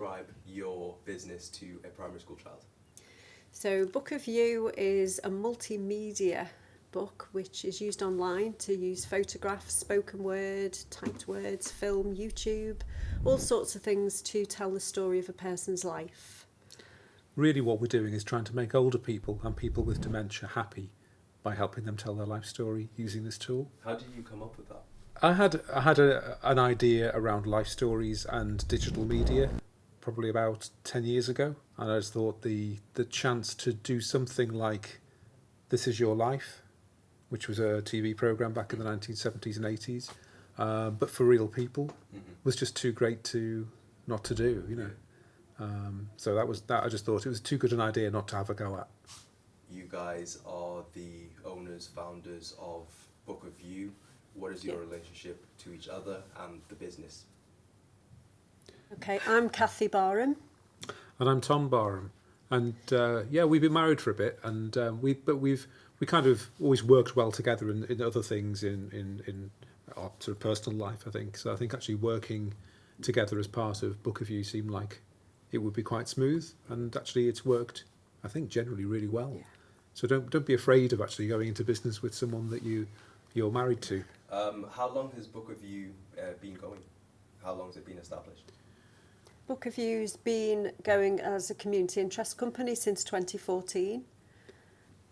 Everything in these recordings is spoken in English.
describe your business to a primary school child? So Book of You is a multimedia book which is used online to use photographs, spoken word, typed words, film, YouTube, all sorts of things to tell the story of a person's life. Really what we're doing is trying to make older people and people with dementia happy by helping them tell their life story using this tool. How did you come up with that? I had an idea around life stories and digital media probably about 10 years ago, and I just thought the chance to do something like This Is Your Life, which was a TV programme back in the 1970s and 80s, but for real people, was just too great to not to do, you know. So that was that. I just thought it was too good an idea not to have a go at. You guys are the owners, founders of Book of You. What is your relationship to each other and the business? Okay, I'm Kathy Barham. And I'm Tom Barham, and we've been married for a bit, and we kind of always worked well together in other things in our sort of personal life, I think. So I think actually working together as part of Book of You seemed like it would be quite smooth, and actually it's worked, I think, generally really well. Yeah. So don't be afraid of actually going into business with someone that you're married to. How long has Book of You been going? How long has it been established? Book of You's been going as a community interest company since 2014.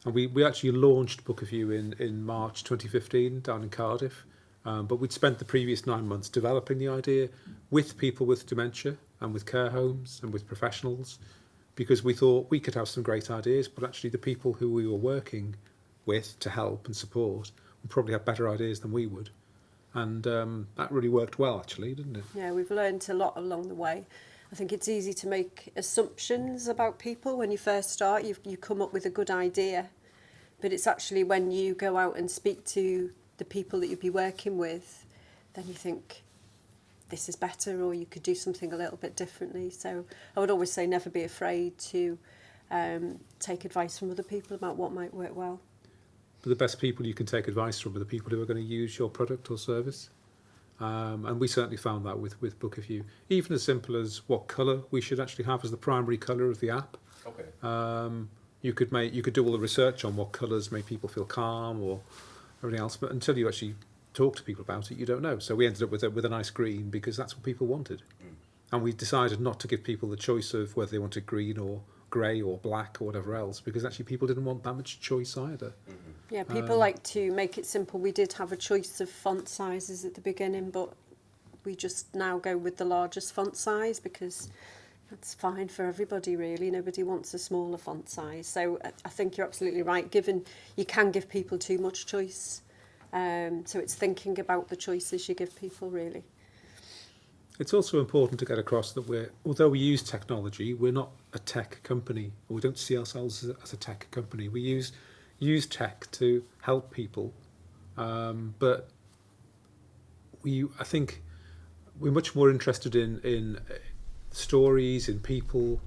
And we actually launched Book of You in March 2015 down in Cardiff. But we'd spent the previous 9 months developing the idea with people with dementia and with care homes and with professionals, because we thought we could have some great ideas, but actually the people who we were working with to help and support would probably have better ideas than we would. And that really worked well, actually, didn't it? Yeah, we've learned a lot along the way. I think it's easy to make assumptions about people when you first start. You come up with a good idea, but it's actually when you go out and speak to the people that you'd be working with, then you think this is better, or you could do something a little bit differently. So I would always say never be afraid to take advice from other people about what might work well. But the best people you can take advice from are the people who are going to use your product or service. And we certainly found that with Book of You. Even as simple as what colour we should actually have as the primary colour of the app. Okay. You could do all the research on what colours make people feel calm or everything else, but until you actually talk to people about it, you don't know. So we ended up with a nice green because that's what people wanted. And we decided not to give people the choice of whether they wanted green or grey or black or whatever else, because actually people didn't want that much choice either. Yeah, people like to make it simple. We did have a choice of font sizes at the beginning, but we just now go with the largest font size because that's fine for everybody, really. Nobody wants a smaller font size. So I think you're absolutely right. Given you can give people too much choice, so it's thinking about the choices you give people, really. It's also important to get across that although we use technology, we're not a tech company, or we don't see ourselves as a tech company. We use tech to help people, but I think we're much more interested in stories, in people.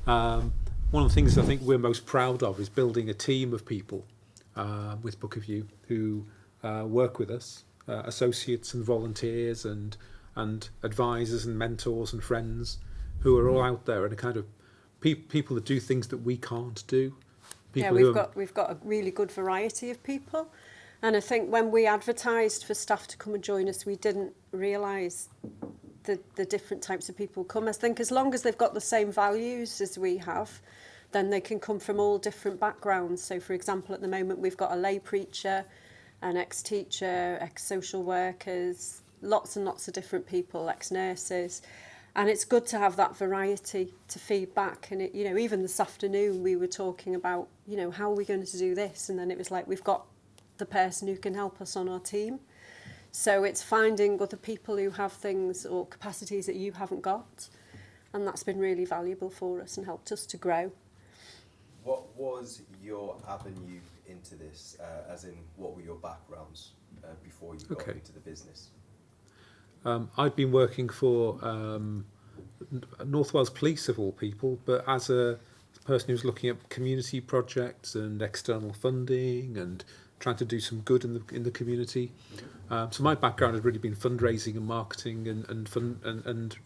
One of the things I think we're most proud of is building a team of people with Book of You who work with us, associates and volunteers and advisors and mentors and friends who are all out there and a kind of people that do things that we can't do. Yeah, we've got a really good variety of people, and I think when we advertised for staff to come and join us, we didn't realise the different types of people come. I think as long as they've got the same values as we have, then they can come from all different backgrounds. So, for example, at the moment we've got a lay preacher, an ex-teacher, ex-social workers, lots and lots of different people, ex-nurses. And it's good to have that variety to feed back. And, even this afternoon we were talking about, how are we going to do this? And then it was like, we've got the person who can help us on our team. So it's finding other people who have things or capacities that you haven't got. And that's been really valuable for us and helped us to grow. What was your avenue into this, as in what were your backgrounds before you got into the business? I'd been working for North Wales Police, of all people, but as a person who was looking at community projects and external funding and trying to do some good in the community. So my background had really been fundraising and marketing and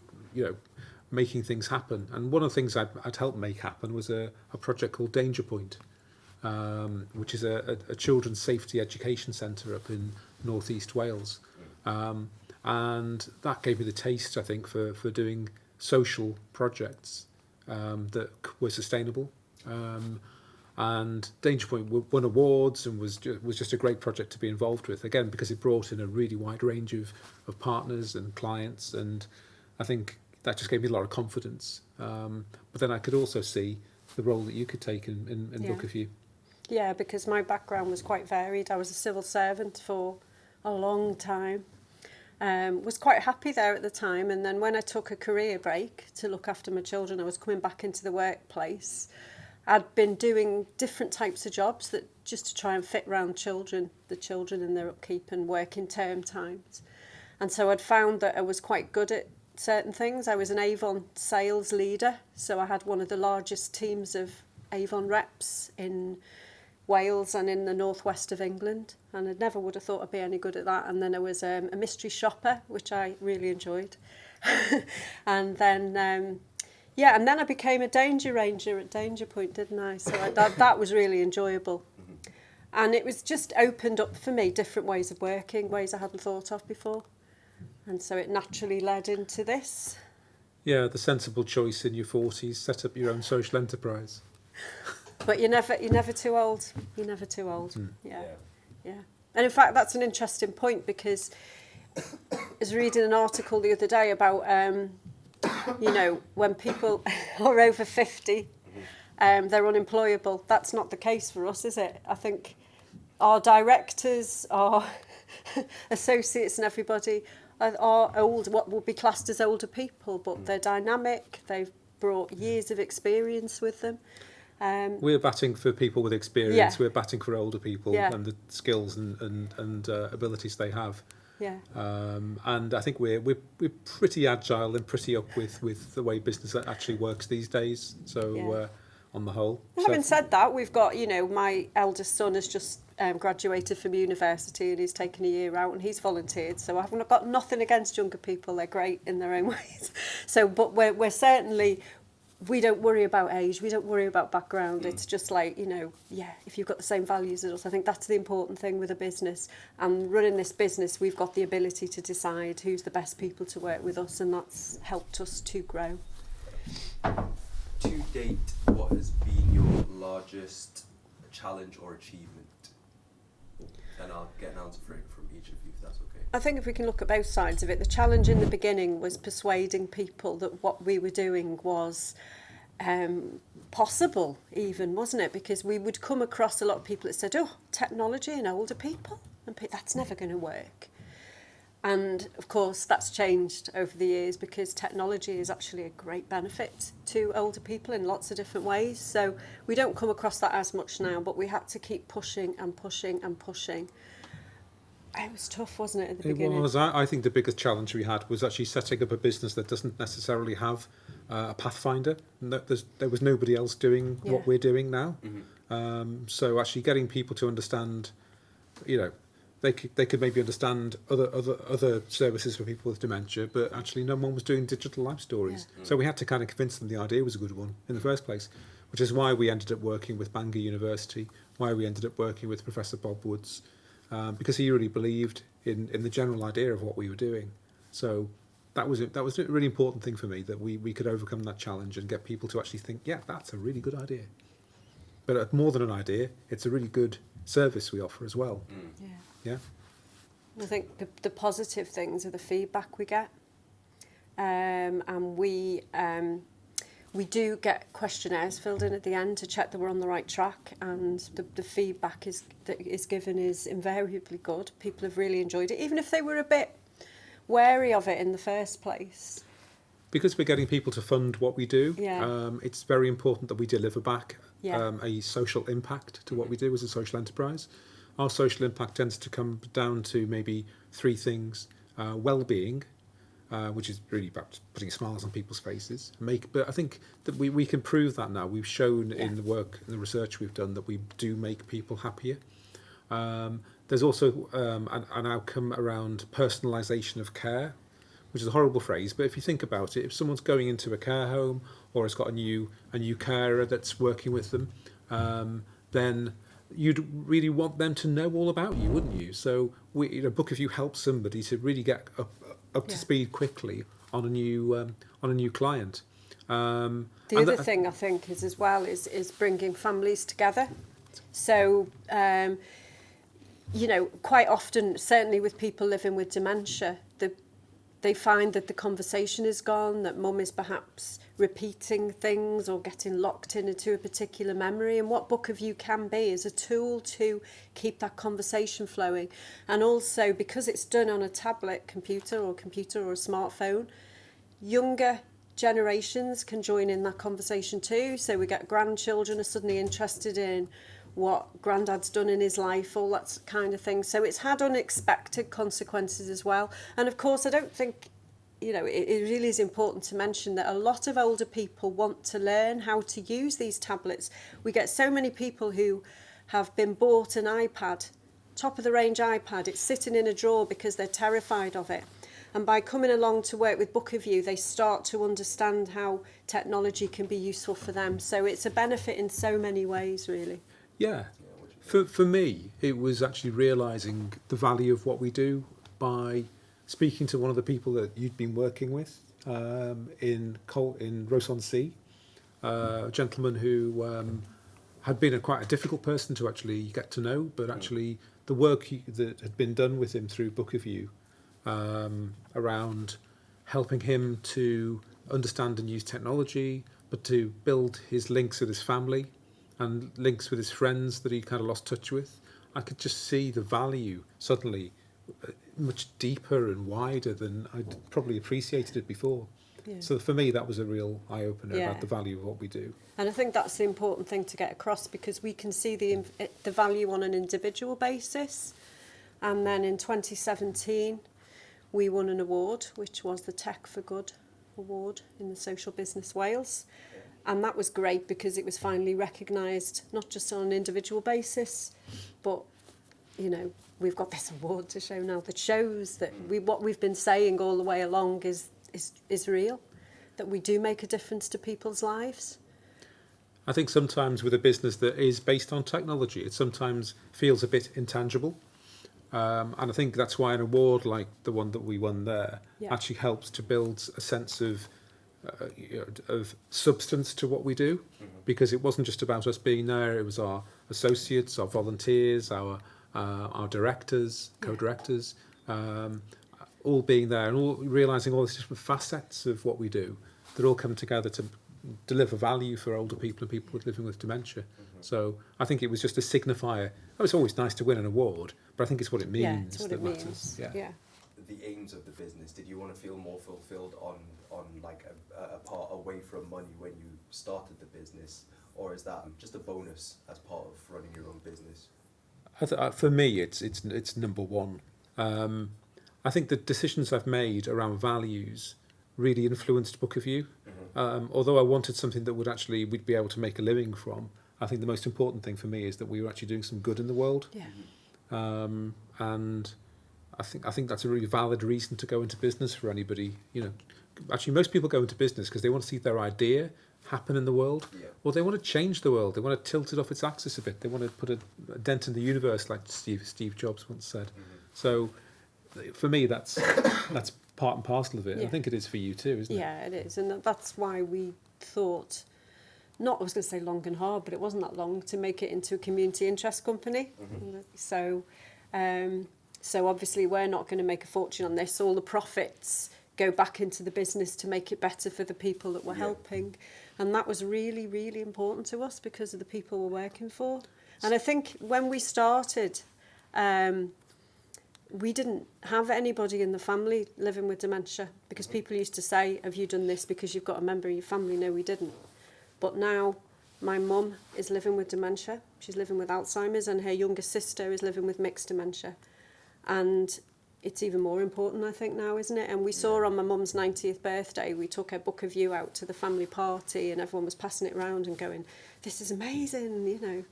making things happen. And one of the things I'd helped make happen was a project called Danger Point, which is a children's safety education centre up in northeast Wales. And that gave me the taste, I think, for doing social projects that were sustainable. And Danger Point won awards and was just a great project to be involved with, again, because it brought in a really wide range of partners and clients, and I think that just gave me a lot of confidence. But then I could also see the role that you could take in Yeah. Book of You. Yeah, because my background was quite varied. I was a civil servant for a long time. Was quite happy there at the time, and then when I took a career break to look after my children, I was coming back into the workplace. I'd been doing different types of jobs that just to try and fit around the children and their upkeep and work in term times. And so I'd found that I was quite good at certain things. I was an Avon sales leader, so I had one of the largest teams of Avon reps in Wales and in the northwest of England, and I never would have thought I'd be any good at that. And then I was a mystery shopper, which I really enjoyed. And then and then I became a danger ranger at Danger Point, didn't I? So that was really enjoyable. And it was just opened up for me different ways of working, ways I hadn't thought of before. And so it naturally led into this. Yeah, the sensible choice in your 40s, set up your own social enterprise. But you're never too old. You're never too old. Yeah. Yeah. And in fact, that's an interesting point, because I was reading an article the other day about, when people are over 50, they're unemployable. That's not the case for us, is it? I think our directors, our associates and everybody are old, what will be classed as older people, but they're dynamic. They've brought years of experience with them. We're batting for people with experience. Yeah. We're batting for older people and the skills and abilities they have. Yeah. And I think we're pretty agile and pretty up with the way business actually works these days. So on the whole. Having said that, we've got, my eldest son has just graduated from university and he's taken a year out and he's volunteered. So I've got nothing against younger people. They're great in their own ways. So, but we're certainly, we don't worry about age. We don't worry about background. It's just like, if you've got the same values as us, I think that's the important thing with a business. And running this business, we've got the ability to decide who's the best people to work with us, and that's helped us to grow. To date, what has been your largest challenge or achievement? And I'll get an answer for it from each of you, if that's okay. I think if we can look at both sides of it, the challenge in the beginning was persuading people that what we were doing was possible even, wasn't it? Because we would come across a lot of people that said, technology and older people, and that's never going to work. And of course that's changed over the years, because technology is actually a great benefit to older people in lots of different ways. So we don't come across that as much now, but we had to keep pushing and pushing and pushing. It was tough, wasn't it, at the beginning? It was. I think the biggest challenge we had was actually setting up a business that doesn't necessarily have a pathfinder. There was nobody else doing what we're doing now. So actually getting people to understand, they could maybe understand other services for people with dementia, but actually no one was doing digital life stories. So we had to kind of convince them the idea was a good one in the first place, which is why we ended up working with Bangor University, why we ended up working with Professor Bob Woods, because he really believed in the general idea of what we were doing. So that was a really important thing for me, that we could overcome that challenge and get people to actually think, yeah, that's a really good idea. But more than an idea, it's a really good service we offer as well. Yeah. I think the positive things are the feedback we get, and we do get questionnaires filled in at the end to check that we're on the right track, and the feedback that is given is invariably good. People have really enjoyed it, even if they were a bit wary of it in the first place. Because we're getting people to fund what we do, Yeah. It's very important that we deliver back Yeah. a social impact to what we do as a social enterprise. Our social impact tends to come down to maybe three things: well-being, which is really about putting smiles on people's faces. But I think that we can prove that now. We've shown in the work and the research we've done that we do make people happier. There's also an outcome around personalisation of care, which is a horrible phrase, but if you think about it, if someone's going into a care home or has got a new carer that's working with them, then you'd really want them to know all about you, wouldn't you? So Book of You helps somebody to really get up to Yeah. speed quickly on a new client. The other thing I think is as well is bringing families together. So, quite often, certainly with people living with dementia, they find that the conversation is gone, that mum is perhaps repeating things or getting locked into a particular memory. And what Book of You can be is a tool to keep that conversation flowing. And also, because it's done on a tablet, computer or a smartphone, younger generations can join in that conversation too. So we get grandchildren are suddenly interested in what granddad's done in his life, all that kind of thing. So it's had unexpected consequences as well. And of course, I don't think, it really is important to mention that a lot of older people want to learn how to use these tablets. We get so many people who have been bought an iPad, top of the range iPad. It's sitting in a drawer because they're terrified of it. And by coming along to work with Book of You, they start to understand how technology can be useful for them. So it's a benefit in so many ways, really. Yeah. For me, it was actually realising the value of what we do by speaking to one of the people that you'd been working with in Ross-on-Sea, a gentleman who had been quite a difficult person to actually get to know, but actually the work that had been done with him through Book of You around helping him to understand and use technology, but to build his links with his family and links with his friends that he kind of lost touch with. I could just see the value suddenly much deeper and wider than I'd probably appreciated it before. Yeah. So for me, that was a real eye-opener Yeah. about the value of what we do. And I think that's the important thing to get across, because we can see the value on an individual basis. And then in 2017, we won an award, which was the Tech for Good award in the Social Business Wales. And that was great because it was finally recognised, not just on an individual basis, but, we've got this award to show now that shows that what we've been saying all the way along is real, that we do make a difference to people's lives. I think sometimes with a business that is based on technology, it sometimes feels a bit intangible. And I think that's why an award like the one that we won there actually helps to build a sense of substance to what we do, because it wasn't just about us being there. It was our associates, our volunteers, our directors, co-directors, all being there and all realising all these different facets of what we do that all come together to deliver value for older people and people living with dementia. So I think it was just a signifier. Oh, it's always nice to win an award, but I think it's what it means Yeah, it's what that it matters. means. Yeah. Yeah. The aims of the business, did you want to feel more fulfilled on like a part away from money when you started the business, or is that just a bonus as part of running your own business? For me, it's number one. I think the decisions I've made around values really influenced Book of You. Although I wanted something that we'd be able to make a living from, I think the most important thing for me is that we were actually doing some good in the world. Yeah. And I think that's a really valid reason to go into business for anybody. Actually, most people go into business because they want to see their idea happen in the world, or they want to change the world. They want to tilt it off its axis a bit. They want to put a dent in the universe, like Steve Jobs once said. So, for me, that's part and parcel of it. Yeah. I think it is for you too, isn't it? Yeah, it is. And that's why we thought, I was going to say long and hard, but it wasn't that long, to make it into a community interest company. So obviously we're not going to make a fortune on this. All the profits go back into the business to make it better for the people that we're helping. And that was really, really important to us because of the people we're working for. And I think when we started, we didn't have anybody in the family living with dementia, because people used to say, have you done this because you've got a member of your family? No, we didn't. But now my mum is living with dementia. She's living with Alzheimer's, and her younger sister is living with mixed dementia. And it's even more important, I think, now, isn't it? And we saw on my mum's 90th birthday, we took her Book of You out to the family party, and everyone was passing it around and going, this is amazing,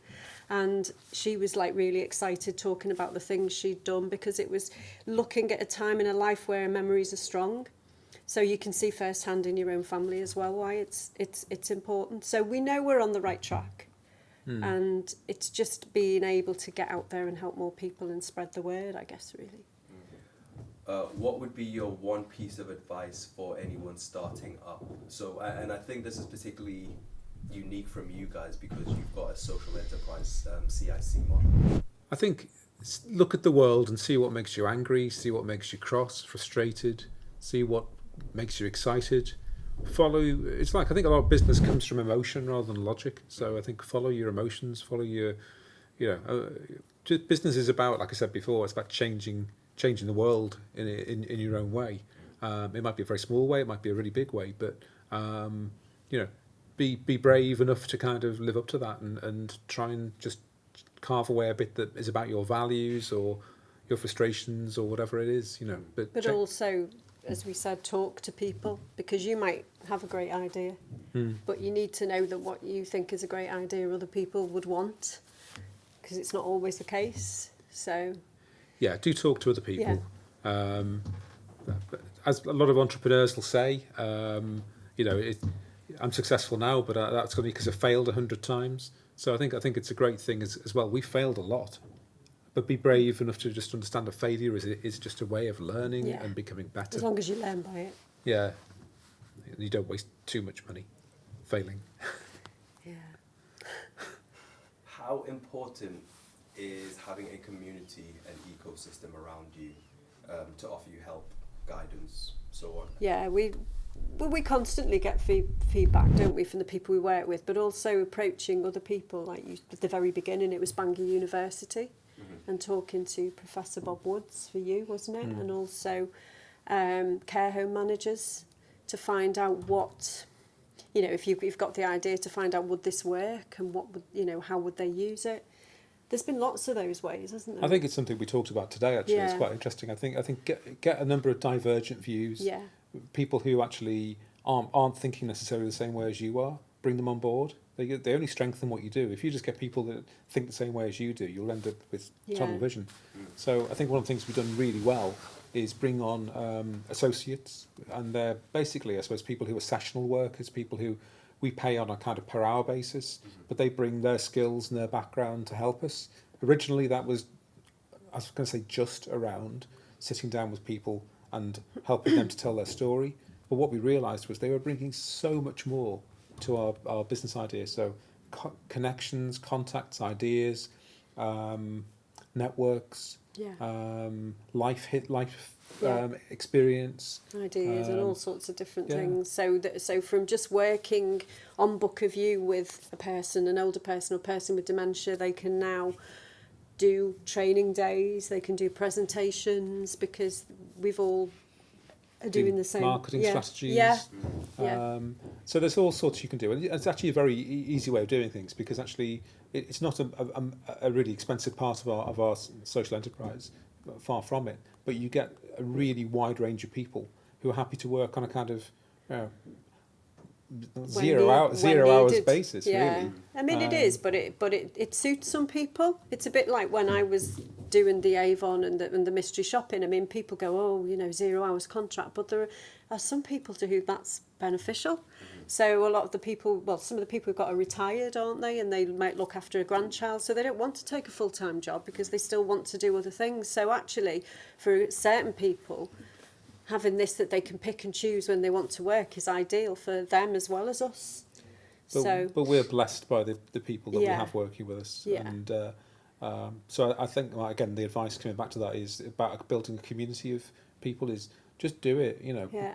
And she was like really excited, talking about the things she'd done, because it was looking at a time in her life where her memories are strong. So you can see firsthand in your own family as well why it's important. So we know we're on the right track. And it's just being able to get out there and help more people and spread the word, I guess, really. What would be your one piece of advice for anyone starting up? So, and I think this is particularly unique from you guys because you've got a social enterprise CIC model. I think look at the world and see what makes you angry, see what makes you cross, frustrated, see what makes you excited. Follow. It's like I think a lot of business comes from emotion rather than logic. So I think follow your emotions, follow your, just business is about, like I said before, it's about changing the world in your own way. It might be a very small way, it might be a really big way, but be brave enough to kind of live up to that and try and just carve away a bit that is about your values or your frustrations or whatever it is, But also, as we said, talk to people, because you might have a great idea, but you need to know that what you think is a great idea other people would want, because it's not always the case. So yeah, do talk to other people. As a lot of entrepreneurs will say, I'm successful now, but that's only because I failed 100 times. So I think it's a great thing as well. We failed a lot, but be brave enough to just understand that failure is just a way of learning and becoming better. As long as you learn by it. Yeah, and you don't waste too much money failing. Yeah. How important is having a community and ecosystem around you to offer you help, guidance, so on? Yeah, we constantly get feedback, don't we, from the people we work with, but also approaching other people. Like at the very beginning, it was Bangor University, and talking to Professor Bob Woods for you, wasn't it? And also care home managers to find out what, if you've got the idea, to find out would this work and what would, how would they use it. There's been lots of those ways, hasn't there? I think it's something we talked about today. Actually, it's Yeah. quite interesting. I think get a number of divergent views. Yeah. People who actually aren't thinking necessarily the same way as you are. Bring them on board. They only strengthen what you do. If you just get people that think the same way as you do, you'll end up with tunnel vision. So I think one of the things we've done really well is bring on associates, and they're basically, I suppose, people who are sessional workers, people who we pay on a kind of per hour basis, but they bring their skills and their background to help us. Originally, that was, I was going to say, just around sitting down with people and helping them to tell their story. But what we realised was they were bringing so much more to our business idea. So connections, contacts, ideas, networks, life experience, ideas and all sorts of different things. So from just working on Book of You with a person, an older person or person with dementia, they can now do training days, they can do presentations, because we've all are doing the same marketing strategies. So there's all sorts you can do, and it's actually a very easy way of doing things, because actually it's not a really expensive part of our social enterprise, far from it. But you get a really wide range of people who are happy to work on a kind of zero hours basis. Really, I mean it is, but it suits some people. It's a bit like when I was doing the Avon and the mystery shopping. I mean, people go, 0 hours contract, but there are some people to whom that's beneficial. So a lot of the people, some of the people who've got are retired, aren't they? And they might look after a grandchild, so they don't want to take a full-time job because they still want to do other things. So actually, for certain people, having this that they can pick and choose when they want to work is ideal for them as well as us. But we're blessed by the people that we have working with us. Yeah. And so I think, again, the advice coming back to that is about building a community of people is just do it.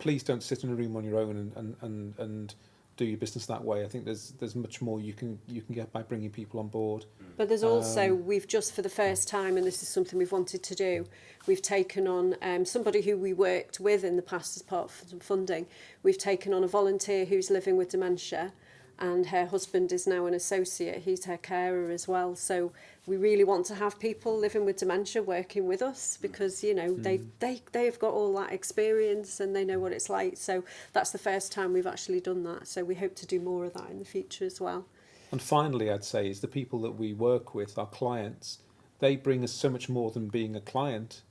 Please don't sit in a room on your own and do your business that way. I think there's much more you can get by bringing people on board. But there's also, we've just for the first time, and this is something we've wanted to do, we've taken on somebody who we worked with in the past as part of some funding. We've taken on a volunteer who's living with dementia, and her husband is now an associate. He's her carer as well. So we really want to have people living with dementia working with us, because they've got all that experience and they know what it's like. So that's the first time we've actually done that. So we hope to do more of that in the future as well. And finally, I'd say, is the people that we work with, our clients, they bring us so much more than being a client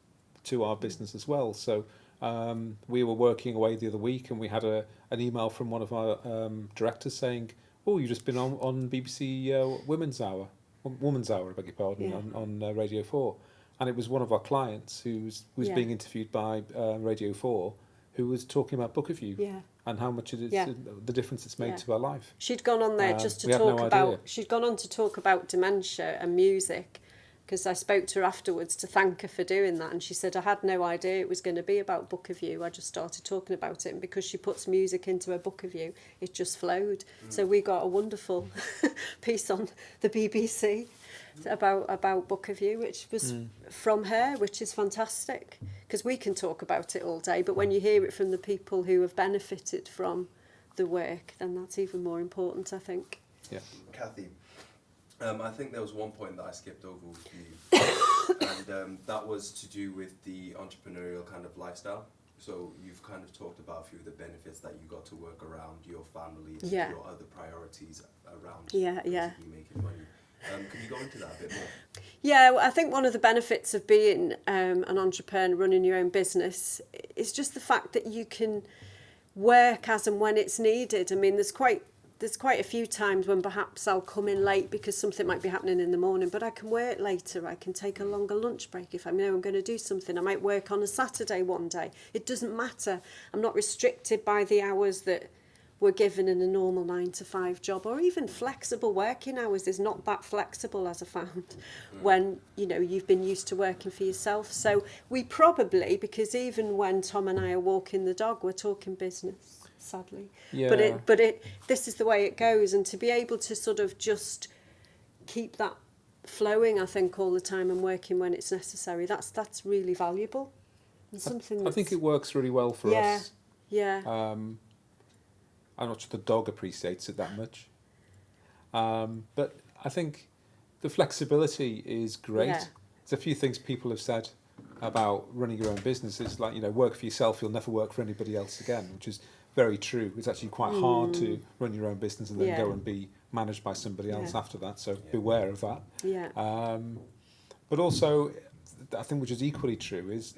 to our business as well. So We were working away the other week, and we had an email from one of our directors saying, "Oh, you've just been on BBC Women's Hour, Woman's Hour, I beg your pardon, Yeah. on Radio 4." And it was one of our clients who was Yeah. being interviewed by Radio 4, who was talking about Book of You Yeah. and how much it is, Yeah. the difference it's made Yeah. to our life. She'd gone on there just to we had no talk about. idea. She'd gone on to talk about dementia and music, because I spoke to her afterwards to thank her for doing that, and she said I had no idea it was going to be about Book of You. I just started talking about it, and because she puts music into her Book of You, it just flowed. So we got a wonderful piece on the BBC about Book of You, which was from her, which is fantastic, because we can talk about it all day, but when you hear it from the people who have benefited from the work, then that's even more important, I think. Yeah. Kathy, I think there was one point that I skipped over with you, and that was to do with the entrepreneurial kind of lifestyle. So you've kind of talked about a few of the benefits that you got to work around your family, and Yeah. your other priorities around Yeah. basically making money. Can you go into that a bit more? Yeah, well, I think one of the benefits of being an entrepreneur, running your own business, is just the fact that you can work as and when it's needed. I mean, there's quite a few times when perhaps I'll come in late because something might be happening in the morning, but I can work later. I can take a longer lunch break if I know I'm going to do something. I might work on a Saturday one day. It doesn't matter. I'm not restricted by the hours that we're given in a normal 9-to-5 job, or even flexible working hours is not that flexible, as I found, when you've been used to working for yourself. So we probably, because even when Tom and I are walking the dog, we're talking business, sadly. Yeah. But this is the way it goes, and to be able to sort of just keep that flowing, I think, all the time and working when it's necessary, that's really valuable. And something I think that's- it works really well for Yeah. us. Yeah. I'm not sure the dog appreciates it that much. But I think the flexibility is great. Yeah. There's a few things people have said about running your own business. It's like, work for yourself, you'll never work for anybody else again, which is very true. It's actually quite hard to run your own business and then Yeah. go and be managed by somebody else Yeah. after that. So beware of that. Yeah. But also, I think which is equally true is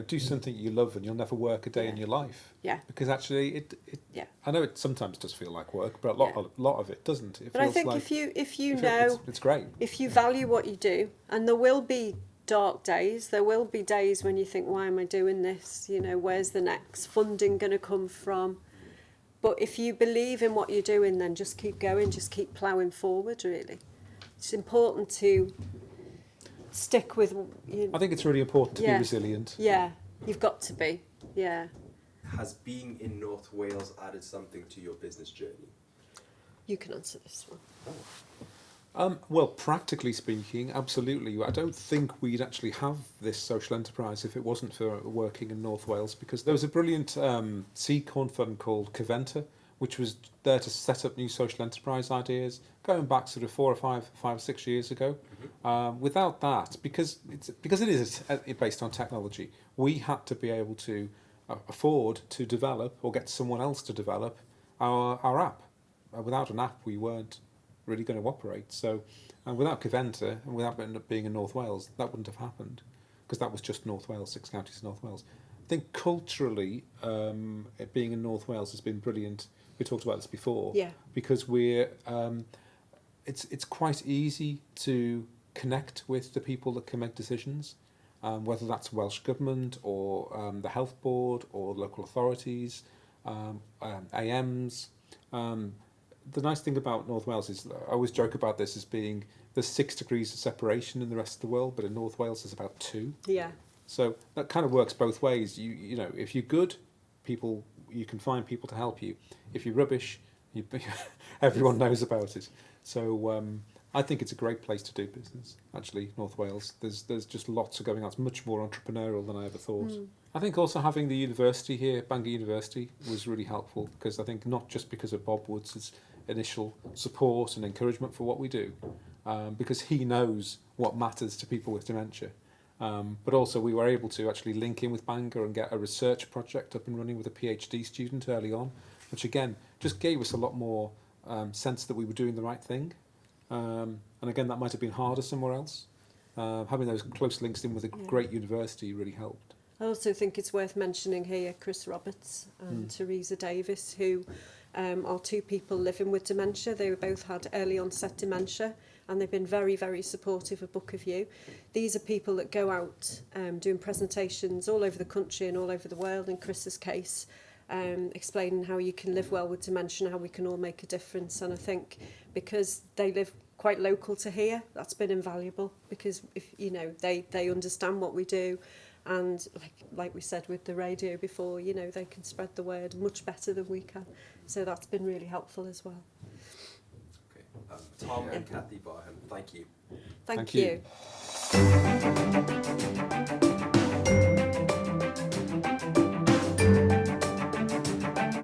do something you love and you'll never work a day in Yeah. your life. Yeah. Because actually, it Yeah. I know it sometimes does feel like work, but a lot of it doesn't. It But I feels think like if you it's great. if you value what you do, and there will be dark days, there will be days when you think, why am I doing this? Where's the next funding going to come from? But if you believe in what you're doing, then just keep going, just keep ploughing forward, really. It's important to stick with I think it's really important to Yeah. be resilient. yeah, you've got to be. Yeah. Has being in North Wales added something to your business journey? You can answer this one. Well, practically speaking, absolutely. I don't think we'd actually have this social enterprise if it wasn't for working in North Wales, because there was a brilliant seed corn fund called Coventa, which was there to set up new social enterprise ideas, going back sort of 4 or 5 or 6 years ago. Without that, because it is based on technology, we had to be able to afford to develop or get someone else to develop our app. Without an app, we weren't really going to operate. So without Coventa and without being in North Wales, that wouldn't have happened, because that was just North Wales, 6 counties in North Wales. I think culturally, it being in North Wales has been brilliant. We talked about this before. Yeah. Because we're, it's quite easy to connect with the people that can make decisions, whether that's Welsh Government or the Health Board or local authorities, AMs. The nice thing about North Wales is, I always joke about this as being, there's 6 degrees of separation in the rest of the world, but in North Wales there's about 2. Yeah. So that kind of works both ways. You know, if you're good, you can find people to help you. If you're rubbish, everyone knows about it. So I think it's a great place to do business. Actually, North Wales, there's just lots of going on. It's much more entrepreneurial than I ever thought. I think also having the university here, Bangor University, was really helpful, because I think not just because of Bob Woods' initial support and encouragement for what we do, because he knows what matters to people with dementia. But also we were able to actually link in with Bangor and get a research project up and running with a PhD student early on, which again just gave us a lot more sense that we were doing the right thing. And again, that might have been harder somewhere else. Having those close links in with a great university really helped. I also think it's worth mentioning here Chris Roberts and Teresa Davis, who are two people living with dementia. They both had early onset dementia, and they've been very, very supportive of Book of You. These are people that go out doing presentations all over the country and all over the world, in Chris's case, explaining how you can live well with dementia and how we can all make a difference. And I think because they live quite local to here, that's been invaluable, because if you know they understand what we do. And like we said with the radio before, you know, they can spread the word much better than we can. So that's been really helpful as well. Okay. Tom and Kathy Barham, thank you. Thank you. you.